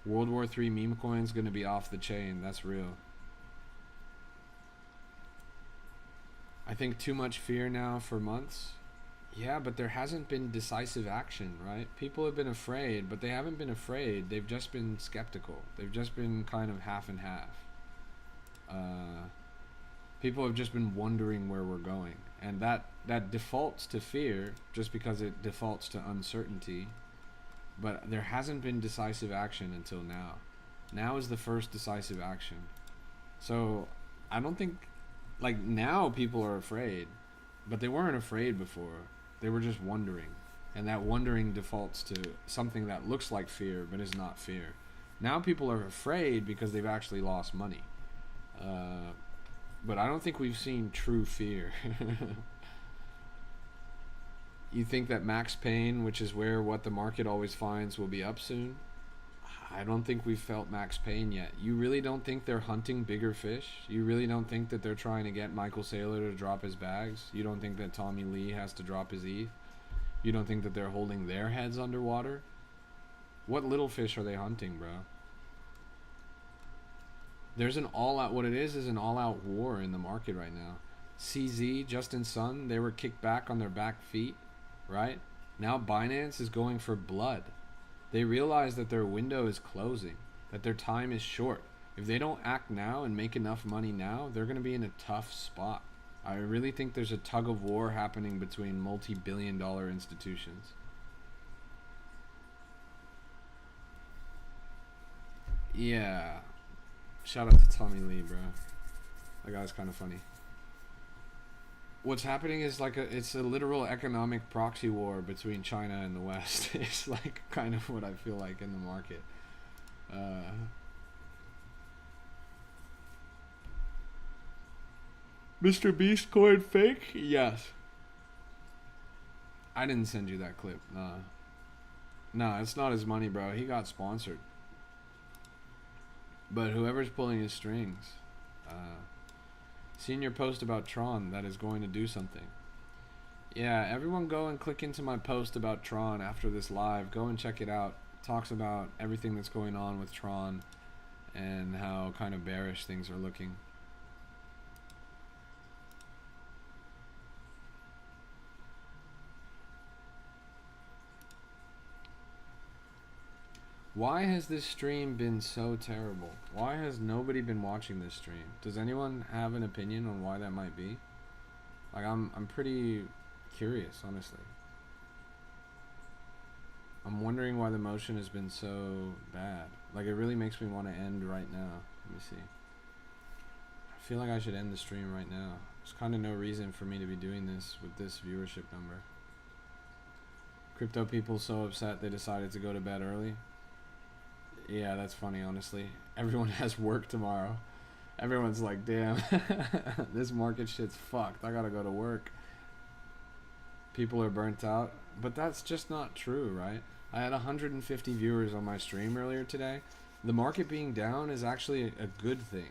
World War III meme coin's gonna be off the chain, that's real. I think too much fear now for months. Yeah, but there hasn't been decisive action, right? People have been afraid, but they haven't been afraid. They've just been skeptical. They've just been kind of half and half. People have just been wondering where we're going. And that defaults to fear just because it defaults to uncertainty. But there hasn't been decisive action until now. Now is the first decisive action. So I don't think, like, now people are afraid, but they weren't afraid before. They were just wondering, and that wondering defaults to something that looks like fear but is not fear. Now people are afraid because they've actually lost money, but I don't think we've seen true fear. You think that max pain, which is where what the market always finds, will be up soon? I don't think we've felt max pain yet. You really don't think they're hunting bigger fish? You really don't think that they're trying to get Michael Saylor to drop his bags? You don't think that Tommy Lee has to drop his ETH? You don't think that they're holding their heads underwater? What little fish are they hunting, bro? There's an all-out, what it is an all-out war in the market right now. CZ, Justin Sun, they were kicked back on their back feet, right? Now Binance is going for blood. They realize that their window is closing, that their time is short. If they don't act now and make enough money now, they're going to be in a tough spot. I really think there's a tug of war happening between multi-billion-dollar institutions. Yeah. Shout out to Tommy Lee, bro. That guy's kind of funny. What's happening is like it's a literal economic proxy war between China and the West. It's like kind of what I feel like in the market. Mr. Beast coin fake? Yes. I didn't send you that clip. Nah, it's not his money, bro. He got sponsored. But whoever's pulling his strings, seen your post about Tron that is going to do something. Yeah, everyone go and click into my post about Tron after this live. Go and check it out. It talks about everything that's going on with Tron and how kind of bearish things are looking. Why has this stream been so terrible? Why has nobody been watching this stream? Does anyone have an opinion on why that might be? Like, I'm pretty curious, honestly. I'm wondering why the motion has been so bad. Like, it really makes me want to end right now. Let me see. I feel like I should end the stream right now. There's kind of no reason for me to be doing this with this viewership number. Crypto people so upset they decided to go to bed early. Yeah, that's funny, honestly. Everyone has work tomorrow. Everyone's like, damn, this market shit's fucked. I gotta go to work. People are burnt out, but that's just not true, right? I had 150 viewers on my stream earlier today. The market being down is actually a good thing.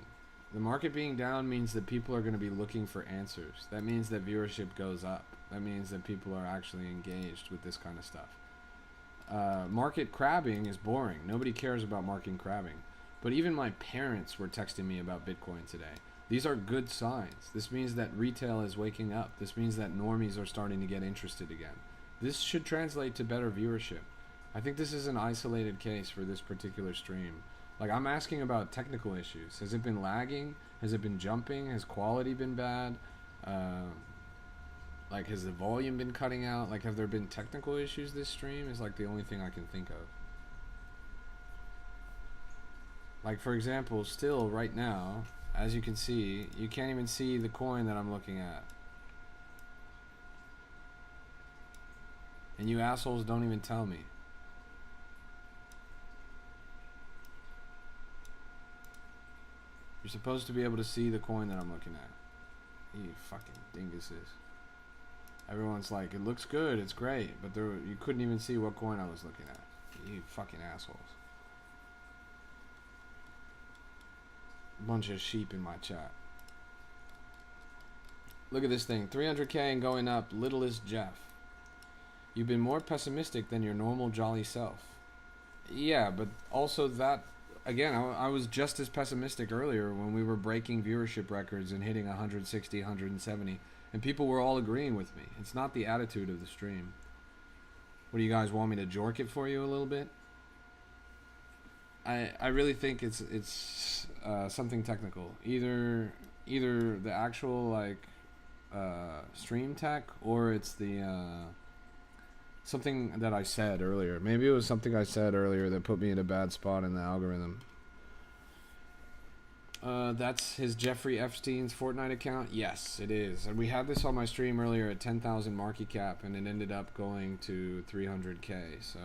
The market being down means that people are going to be looking for answers. That means that viewership goes up. That means that people are actually engaged with this kind of stuff. Market crabbing is boring. Nobody cares about market crabbing. But even my parents were texting me about Bitcoin today. These are good signs. This means that retail is waking up. This means that normies are starting to get interested again. This should translate to better viewership. I think this is an isolated case for this particular stream. Like, I'm asking about technical issues. Has it been lagging? Has it been jumping? Has quality been bad? Like, has the volume been cutting out? Like, have there been technical issues this stream? Is like the only thing I can think of. Like, for example, still right now, as you can see, you can't even see the coin that I'm looking at. And you assholes don't even tell me. You're supposed to be able to see the coin that I'm looking at. You fucking dinguses. Everyone's like, it looks good, it's great, but you couldn't even see what coin I was looking at. You fucking assholes. Bunch of sheep in my chat. Look at this thing, 300k and going up, littlest Jeff. You've been more pessimistic than your normal jolly self. Yeah, but also that, again, I was just as pessimistic earlier when we were breaking viewership records and hitting 160, 170, and people were all agreeing with me. It's not the attitude of the stream. What do you guys want me to jork it for you a little bit? I really think it's something technical. Either the actual like stream tech, or it's the something that I said earlier. Maybe it was something I said earlier that put me in a bad spot in the algorithm. That's his Jeffrey Epstein's Fortnite account? Yes, it is. And we had this on my stream earlier at 10,000 market cap, and it ended up going to 300k. So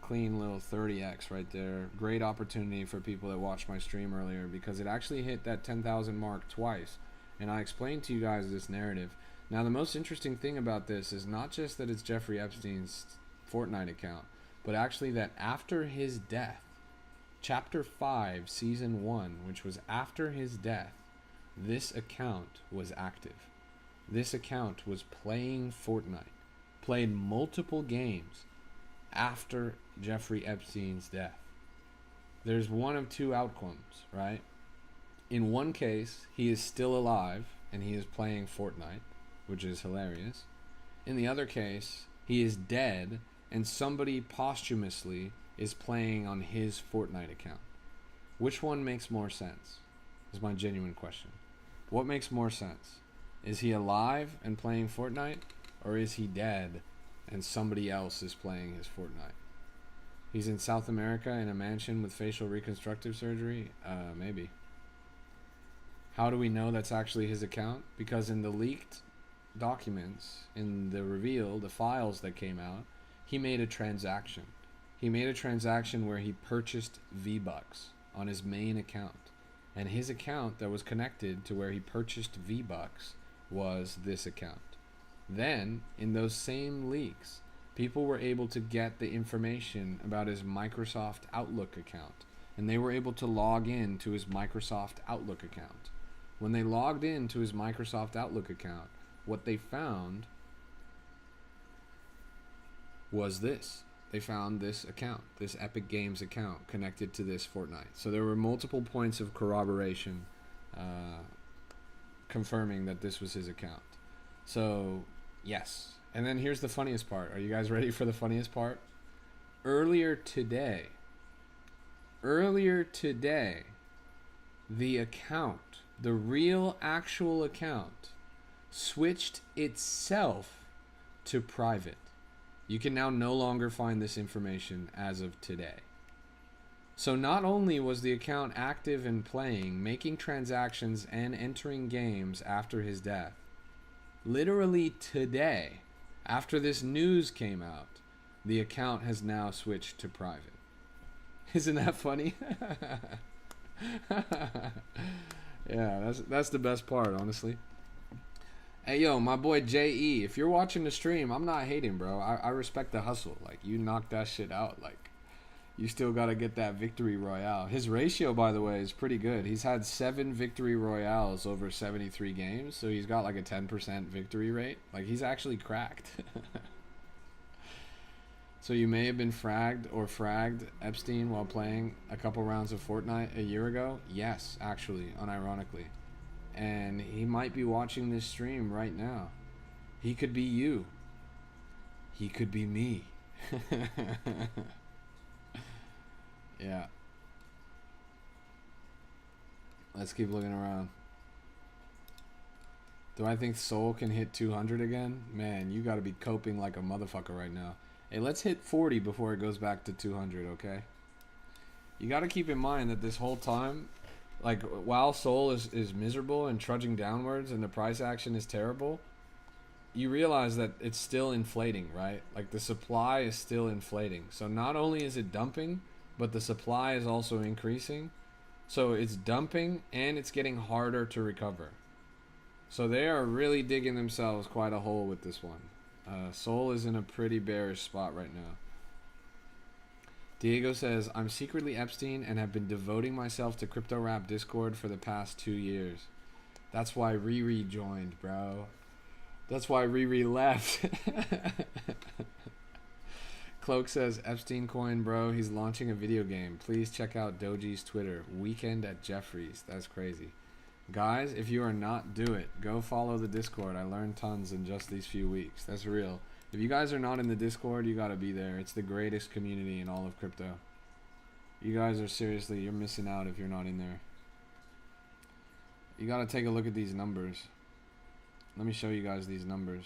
clean little 30x right there. Great opportunity for people that watched my stream earlier, because it actually hit that 10,000 mark twice. And I explained to you guys this narrative. Now, the most interesting thing about this is not just that it's Jeffrey Epstein's Fortnite account, but actually that after his death, Chapter 5, Season 1, which was after his death, this account was active. This account was playing Fortnite, played multiple games after Jeffrey Epstein's death. There's one of two outcomes, right? In one case, he is still alive and he is playing Fortnite, which is hilarious. In the other case, he is dead and somebody posthumously is playing on his Fortnite account. Which one makes more sense? Is my genuine question. What makes more sense? Is he alive and playing Fortnite, or is he dead and somebody else is playing his Fortnite? He's in South America in a mansion with facial reconstructive surgery? Maybe. How do we know that's actually his account? Because in the leaked documents, in the reveal, the files that came out, he made a transaction. He made a transaction where he purchased V-Bucks on his main account. And his account that was connected to where he purchased V-Bucks was this account. Then, in those same leaks, people were able to get the information about his Microsoft Outlook account. And they were able to log in to his Microsoft Outlook account. When they logged in to his Microsoft Outlook account, what they found was this. They found this account, this Epic Games account connected to this Fortnite. So there were multiple points of corroboration confirming that this was his account. So, yes. And then here's the funniest part. Are you guys ready for the funniest part? Earlier today, the account, the real actual account, switched itself to private. You can now no longer find this information as of today. So not only was the account active and playing, making transactions and entering games after his death, literally today, after this news came out, the account has now switched to private. Isn't that funny? Yeah, that's the best part, honestly. Hey, yo, my boy J.E., if you're watching the stream, I'm not hating, bro. I respect the hustle. Like, you knocked that shit out. Like, you still got to get that victory royale. His ratio, by the way, is pretty good. He's had 7 victory royales over 73 games, so he's got like a 10% victory rate. Like, he's actually cracked. So you may have been fragged Epstein while playing a couple rounds of Fortnite a year ago? Yes, actually, unironically. And he might be watching this stream right now. He could be you. He could be me. Yeah. Let's keep looking around. Do I think Soul can hit 200 again? Man, you gotta be coping like a motherfucker right now. Hey, let's hit 40 before it goes back to 200, okay? You gotta keep in mind that this whole time, like, while Soul is miserable and trudging downwards and the price action is terrible, you realize that it's still inflating, right? Like, the supply is still inflating. So not only is it dumping, but the supply is also increasing. So it's dumping and it's getting harder to recover. So they are really digging themselves quite a hole with this one. Soul is in a pretty bearish spot right now. Diego says, I'm secretly Epstein and have been devoting myself to Crypto Rap Discord for the past 2 years. That's why Riri joined, bro. That's why Riri left. Cloak says, Epstein coin, bro. He's launching a video game. Please check out Doji's Twitter. Weekend at Jeffries. That's crazy. Guys, if you are not, do it. Go follow the Discord. I learned tons in just these few weeks. That's real. If you guys are not in the Discord, you gotta be there. It's the greatest community in all of crypto. You guys are seriously, you're missing out if you're not in there. You gotta take a look at these numbers. Let me show you guys these numbers.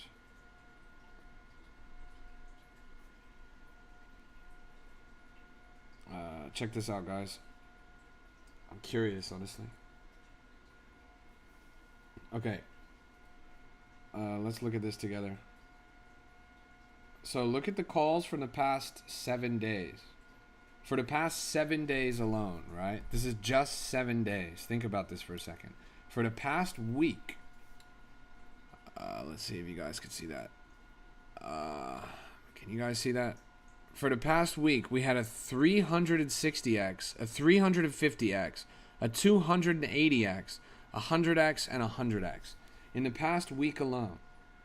Check this out, guys. I'm curious, honestly. Okay. Let's look at this together. So look at the calls from the past 7 days. For the past 7 days alone, right? This is just 7 days. Think about this for a second. For the past week, let's see if you guys can see that. Can you guys see that? For the past week, we had a 360x, a 350x, a 280x, a 100x, and a 100x. In the past week alone,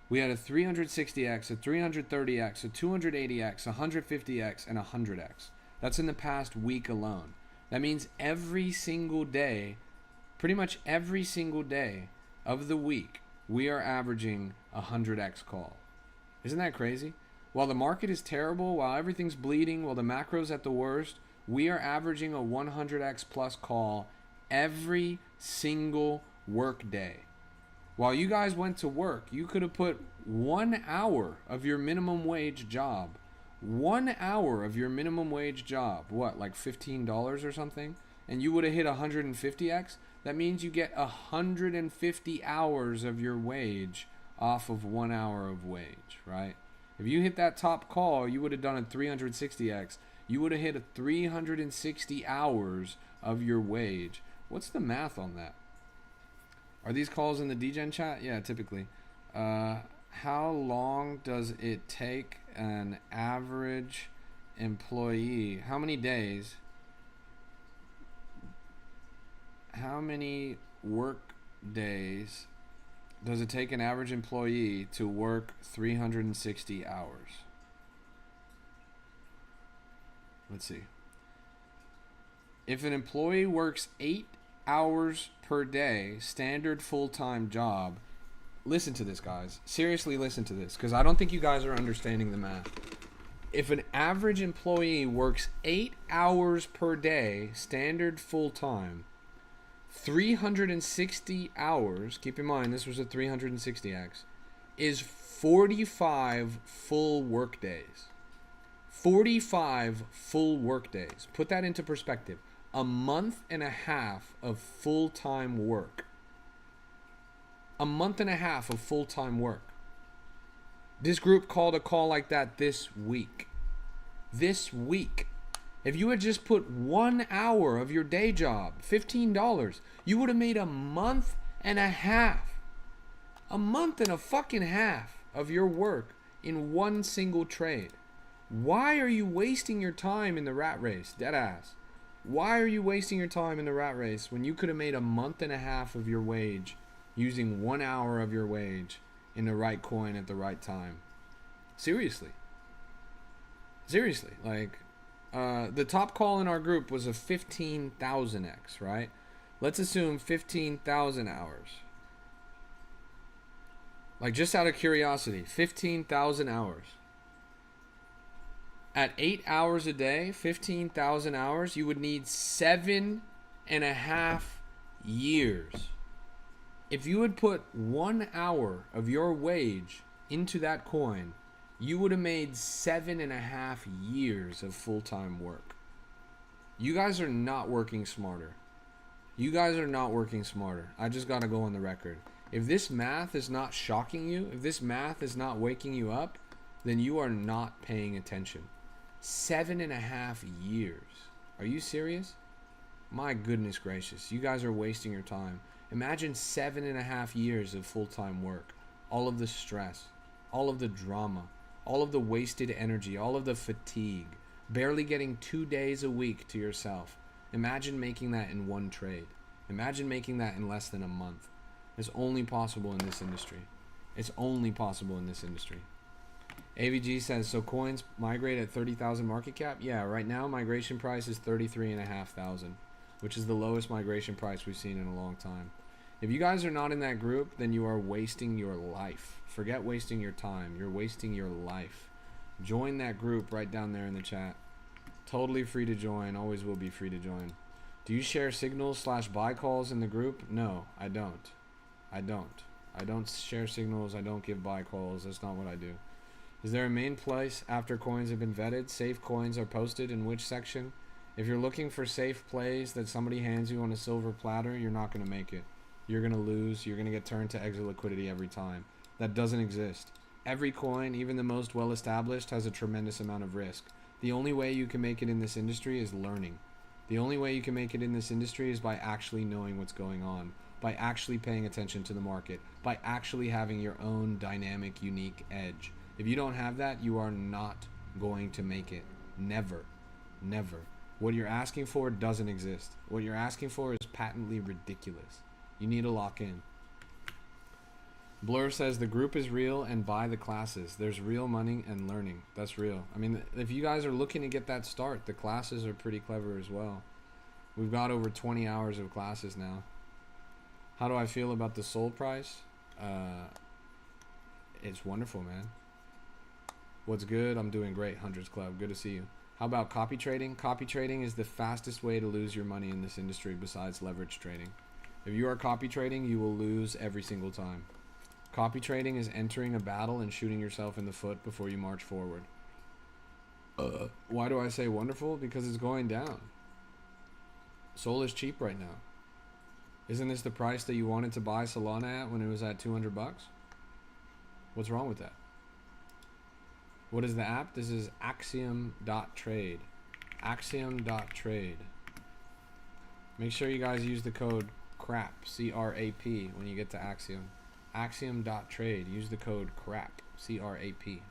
we had a 360x, a 330x, a 280x, a 150x, and a 100x. That's in the past week alone. That means every single day, pretty much every single day of the week, we are averaging a 100x call. Isn't that crazy? While the market is terrible, while everything's bleeding, while the macro's at the worst, we are averaging a 100x plus call every single work day. While you guys went to work, you could have put 1 hour of your minimum wage job. 1 hour of your minimum wage job. What, like $15 or something? And you would have hit 150x? That means you get 150 hours of your wage off of 1 hour of wage, right? If you hit that top call, you would have done a 360x. You would have hit a 360 hours of your wage. What's the math on that? Are these calls in the DGen chat? Yeah, typically. How long does it take an average employee? How many days? How many work days does it take an average employee to work 360 hours? Let's see. If an employee works 8 hours per day, standard full-time job, listen to this, guys. Seriously, listen to this, because I don't think you guys are understanding the math. If an average employee works 8 hours per day, standard full-time, 360 hours, keep in mind this was a 360x, is 45 full work days. 45 full work days. Put that into perspective. A month and a half of full-time work. A month and a half of full-time work. This group called a call like that this week. This week. If you had just put 1 hour of your day job, $15, you would have made a month and a half. A month and a fucking half of your work in one single trade. Why are you wasting your time in the rat race? Deadass. Why are you wasting your time in the rat race when you could have made a month and a half of your wage using 1 hour of your wage in the right coin at the right time? Seriously. Seriously. Like, the top call in our group was a 15,000x, right? Let's assume 15,000 hours. Like, just out of curiosity, 15,000 hours. At 8 hours a day, 15,000 hours, you would need 7.5 years. If you had put 1 hour of your wage into that coin, you would have made 7.5 years of full-time work. You guys are not working smarter. You guys are not working smarter. I just got to go on the record. If this math is not shocking you, if this math is not waking you up, then you are not paying attention. 7.5 years. Are you serious? My goodness gracious. You guys are wasting your time. Imagine 7.5 years of full-time work. All of the stress, all of the drama, all of the wasted energy, all of the fatigue, barely getting 2 days a week to yourself. Imagine making that in one trade. Imagine making that in less than a month. It's only possible in this industry. It's only possible in this industry. AVG says, so coins migrate at 30,000 market cap? Yeah, right now migration price is 33,500, which is the lowest migration price we've seen in a long time. If you guys are not in that group, then you are wasting your life. Forget wasting your time. You're wasting your life. Join that group right down there in the chat. Totally free to join. Always will be free to join. Do you share signals / buy calls in the group? No, I don't. I don't share signals. I don't give buy calls. That's not what I do. Is there a main place after coins have been vetted? Safe coins are posted in which section? If you're looking for safe plays that somebody hands you on a silver platter, you're not going to make it. You're going to lose. You're going to get turned to exit liquidity every time. That doesn't exist. Every coin, even the most well-established, has a tremendous amount of risk. The only way you can make it in this industry is learning. The only way you can make it in this industry is by actually knowing what's going on, by actually paying attention to the market, by actually having your own dynamic, unique edge. If you don't have that, you are not going to make it. Never. Never. What you're asking for doesn't exist. What you're asking for is patently ridiculous. You need to lock in. Blur says the group is real and buy the classes. There's real money and learning. That's real. I mean, if you guys are looking to get that start, the classes are pretty clever as well. We've got over 20 hours of classes now. How do I feel about the sold price? It's wonderful, man. What's good? I'm doing great, Hundreds Club. Good to see you. How about copy trading? Copy trading is the fastest way to lose your money in this industry besides leverage trading. If you are copy trading, you will lose every single time. Copy trading is entering a battle and shooting yourself in the foot before you march forward. Why do I say wonderful? Because it's going down. Sol is cheap right now. Isn't this the price that you wanted to buy Solana at when it was at 200 bucks? What's wrong with that? What is the app? This is Axiom.trade. Axiom.trade. Make sure you guys use the code CRAP, C-R-A-P, when you get to Axiom. Axiom.trade. Use the code CRAP, C-R-A-P.